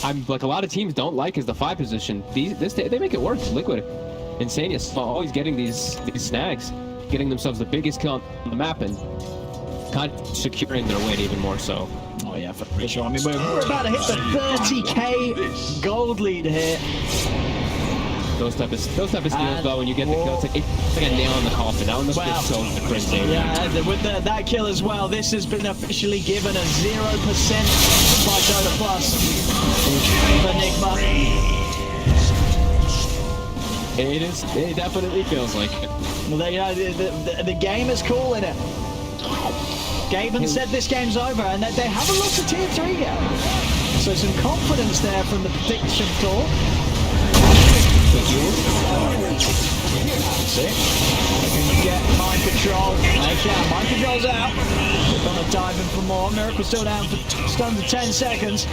I'm like a lot of teams don't like is the 5 position. They make it work. Liquid, Insanius always getting these snags, getting themselves the biggest kill on the map and kind of securing their win even more so. Oh yeah, for sure. I mean, we're about to hit the 30k gold lead here. Those type of steals though, when you get the kill, it's like a nail in the coffin. That one must be so crazy. Yeah, with that kill as well, this has been officially given a 0% by Dota Plus for Nigma. It definitely feels like it. Well, you know, the game is calling it. Gaben said this game's over, and they haven't lost a tier 3 yet. So some confidence there from the prediction talk. That's it. They can get mind control. They can. Mind control's out. They're gonna dive in for more. Miracle still down for just under 10 seconds.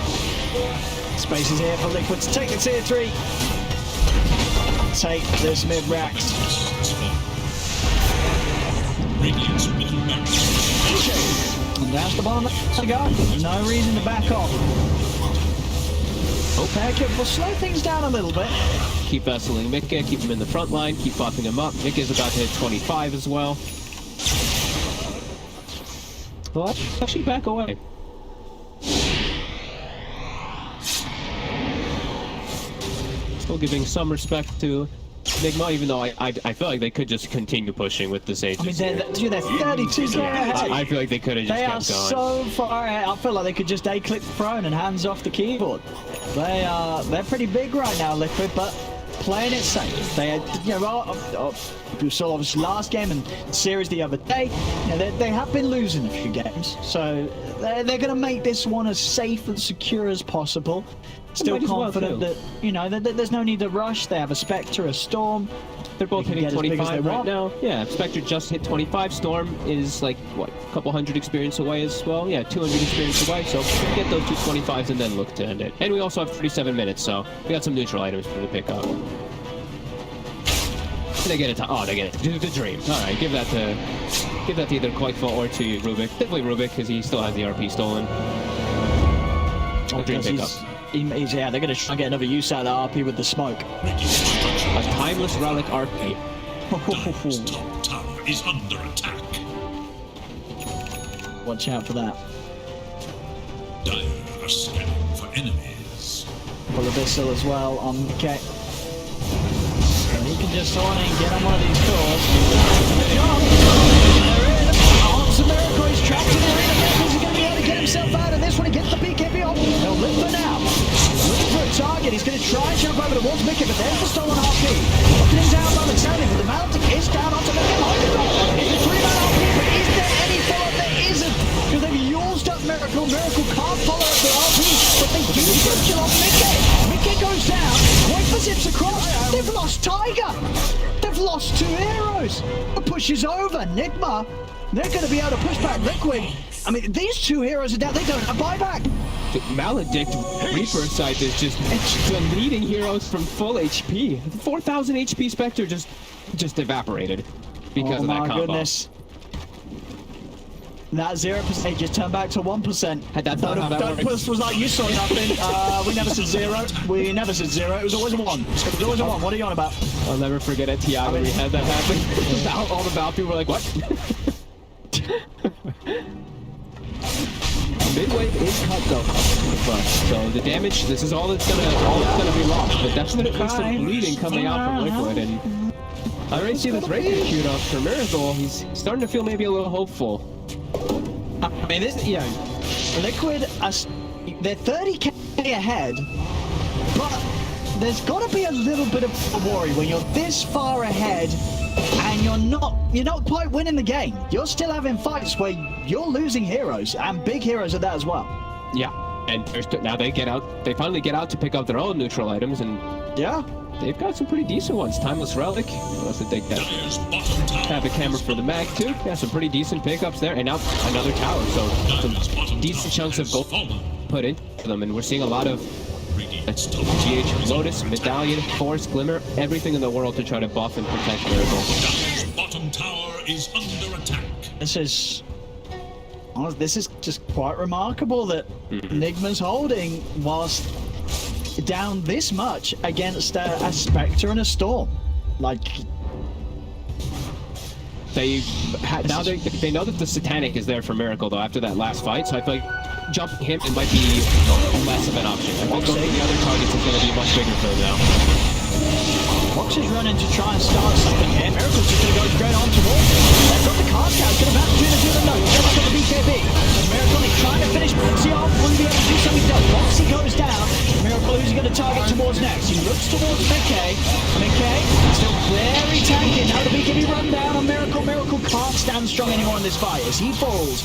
Space is here for Liquid to take the tier 3. Take this mid racks. And down to the bottom they go. No reason to back off. OPEC will slow things down a little bit. Keep vesseling Mika, keep him in the front line, keep buffing him up. Mika's about to hit 25 as well. Well, actually back away. Still giving some respect to Nigma, even though I feel like they could just continue pushing with the Sages. I mean, they're 32k ahead. I feel like they could have just kept going. So far ahead. I feel like they could just A-click throne and hands off the keyboard. They're pretty big right now, Liquid, but playing it safe. They had, you know, you saw obviously last game and series the other day. You know, they have been losing a few games, so they're going to make this one as safe and secure as possible. Still confident that, you know, that there's no need to rush. They have a Spectre, a Storm. They're both hitting 25 right now. Yeah, Spectre just hit 25. Storm is like, what, a couple hundred experience away as well? Yeah, 200 experience away. So we get those two 25s and then look to end it. And we also have 37 minutes, so we got some neutral items for the pickup. They get it. Oh, they get it. The dream. All right, give that to either Koikfa or to Rubik. Definitely Rubik because he still has the RP stolen. Dream pickup. Yeah, they're going to try and get another use out of the RP with the smoke. A timeless relic RP. Top tower is under attack. Watch out for that. Dire are scanning for enemies. Full Abyssal as well on Mickey. So he can just on and get on one of these cores. They're in. Answer Miracle, he's trapped in the arena. Miracle's going to be able to get himself out of this one. He gets the BKB off. They'll live for now. Looking for a target. He's going to try and jump over towards Mickey, but there's the stolen RP. Looking him down momentarily, but the mounting is down onto Mickey. It's a 3-man RP, but is there any follow-up? There isn't, because they've He's going to kill off Mickey. Mickey goes down. Wiper zips across. They've lost Tiger. They've lost 2 heroes. The push is over. Nigma, they're going to be able to push back Liquid. I mean, these 2 heroes are down. They don't have buyback. The Maledict Reaper scythe is just deleting heroes from full HP. 4,000 HP Spectre just evaporated because of that combo. Oh my goodness. That 0% just turned back to 1%. That's not how that works. Was like, you saw nothing. We never said 0. We never said 0. It was always a 1. It was always a 1. What are you on about? I'll never forget at TI when we had that happen. All the Valve people were like, what? Midwave is cut though, so the damage. This is all that's gonna be lost. But that's gonna be some bleeding coming out from Liquid, and I already see this Raker queued up for Miracle. He's starting to feel maybe a little hopeful. I mean, this, you know, Liquid, they're 30k ahead, but there's got to be a little bit of a worry when you're this far ahead and you're not quite winning the game. You're still having fights where you're losing heroes, and big heroes at that as well. Yeah, and now they finally get out to pick up their own neutral items, and yeah, they've got some pretty decent ones. Timeless Relic, what else did they get? Have a camera for the mag too. Yeah, some pretty decent pickups there, and now another tower. So some decent chunks of gold put into them, and we're seeing a lot of GH, Lotus, Medallion, Force, Glimmer, everything in the world to try to buff and protect Miracle. Dire's bottom tower is under attack. This is just quite remarkable that Nigma's holding whilst down this much against a Spectre and a Storm. Like, they know that the Satanic is there for Miracle though after that last fight, so I feel like jumping him it might be less of an option. I think going to the other targets is going to be much bigger for him now. Fox is running to try and start something here. Miracle's just going to go straight on towards him. They've got the card count. Going to bounce between the 2 of them. No, he's got the BKB. Miracle is trying to finish Foxy off. Wouldn't be able to do something done. Foxy goes down. Miracle, who's he going to target towards next? He looks towards Mickey. Mickey still very tanky. Now the BKB run down on Miracle. Miracle can't stand strong anymore in this fight as he falls.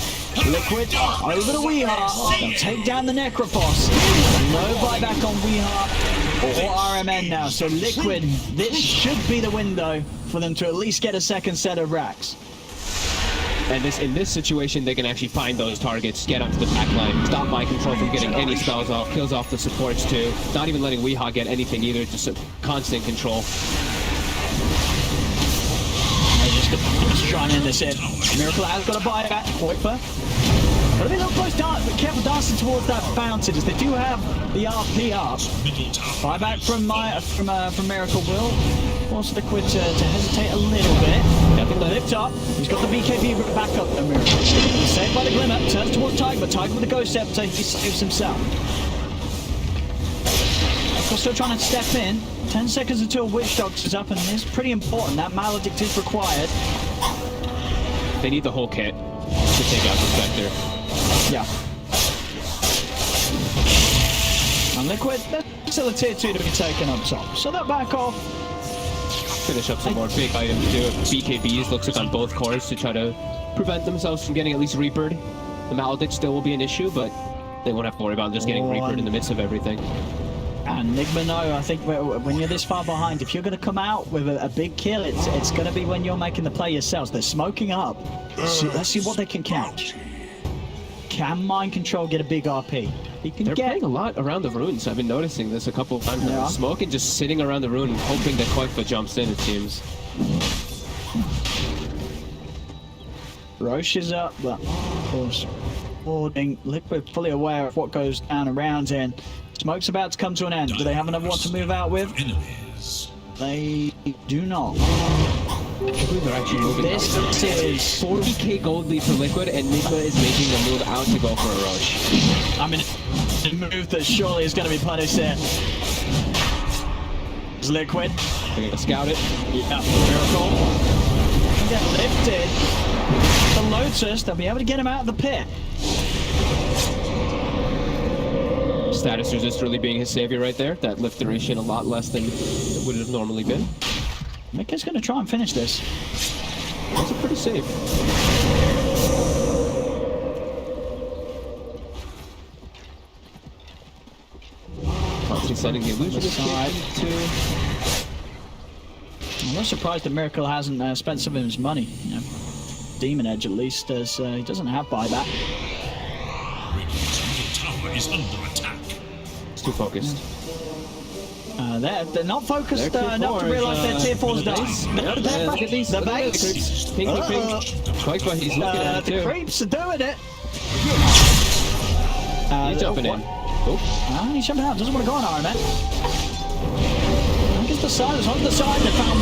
Liquid over to Weeheart. They'll take down the Necrophos. No buyback on Weeheart or RMN now. So Liquid, this should be the window for them to at least get a second set of racks. And in this situation, they can actually find those targets, get up to the back line, stop Mind Control from getting any spells off, kills off the supports too, not even letting Weehaw get anything either, just constant control. Just trying to end this in. Miracle has got a buyback. Wiper. But a bit close, but careful dancing towards that fountain as they do have the RP up. Buyback from Miracle will force Liquid to hesitate a little bit. Nothing to lift up. He's got the BKB back up though, Miracle. He's saved by the Glimmer. Turns towards Tiger, but Tiger with the Ghost Scepter, he saves himself. We're still trying to step in. 10 seconds until Witch Dogs is up, and it's pretty important. That Maledict is required. They need the whole kit to take out the Spectre. Yeah. And Liquid, there's still a tier 2 to be taken up top. So they'll back off. Finish up some more big items too. BKBs looks like on both cores to try to prevent themselves from getting at least Reapered. The Maledict still will be an issue, but they won't have to worry about just getting Reapered in the midst of everything. And Nigma, no, I think when you're this far behind, if you're going to come out with a big kill, it's going to be when you're making the play yourselves. They're smoking up. So let's see what they can catch. Can Mind Control get a big RP? They're playing a lot around the runes. I've been noticing this a couple of times now. Yeah. Smoking just sitting around the rune, hoping that Koifa jumps in, it seems. Roche is up, but of course, holding Liquid fully aware of what goes down around here. Smoke's about to come to an end. Do they have another one to move out with? They do not. They're actually moving this out. Is 40k gold lead for Liquid, and Nigma is making a move out to go for a Roche. I mean, a move that surely is going to be punished here. It's Liquid. They're going to scout it. Yeah, Miracle. Get lifted. The Lotus, they'll be able to get him out of the pit. Status Resist really being his savior right there. That lift duration a lot less than it would have normally been. Mika's going to try and finish this. That's a pretty safe. actually setting the illusionist Side. kick to... I'm not surprised that Miracle hasn't spent some of his money. You know, Demon Edge at least, as he doesn't have buyback. Radiant's middle tower is under attack. It's too focused. They're not focused enough to realize their tier 4's done. Look at these. The Look at base. the creeps. Pink, pink. Quite, he's looking at it The too. creeps are doing it. He's jumping in. Oh. He's jumping out. Doesn't want to go on Iron Man. I guess the side is on the side. They found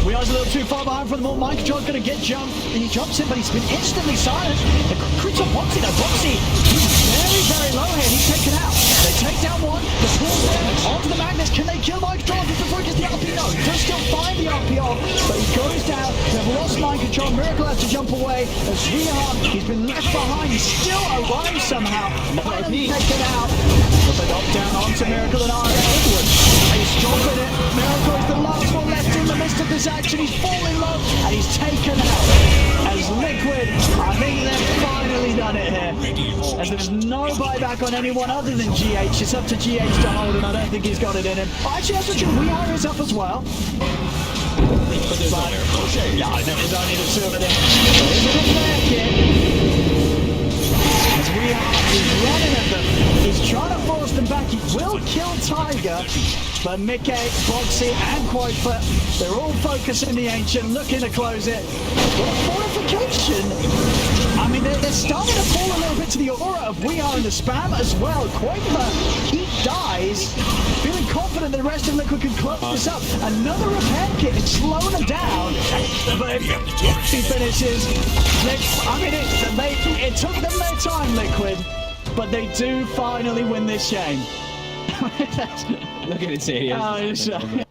Weehar's a little too far behind for the ball. Mike John's going to get jumped. And he jumps in, but he's been instantly silenced. The creeps on Boxy though. Boxy, he's very, very low here. He's taken out. They take down one. The pull's there. Onto the Magnus. Can they kill Mike John before he gets the RP? No. He does still find the RP off, but he goes down. They've lost mind control. Miracle has to jump away. As Weehar, he's been left behind. He's still alive somehow. Finally taken out. But they knock down onto Miracle and Iron Edward. He's dropping it. Miracle is the last one left in the midst of this action. He's falling low and he's taken out. As Liquid, I think they've finally done it here. As there's no buyback on anyone other than GH. It's up to GH to hold, and I don't think he's got it in him. Oh, actually, that's what Weehar is up as well. But there's no Miracle. Yeah, I think there's only the two of them. There's a fair kid. As Weehar is running at them. He's trying to force them back. He will kill Tiger. But Mickey, Boxy, and Quotefoot, they're all focusing the Ancient, looking to close it. But fortification, I mean, they're starting to fall a little bit to the aura of Weehar in the spam as well. Quotefoot, he dies, feeling confident that the rest of Liquid can close this up. Another repair kit, it's slowing them down. But if he finishes, I mean, it took them their time, Liquid, but they do finally win this game. Look at it, say he has. Oh,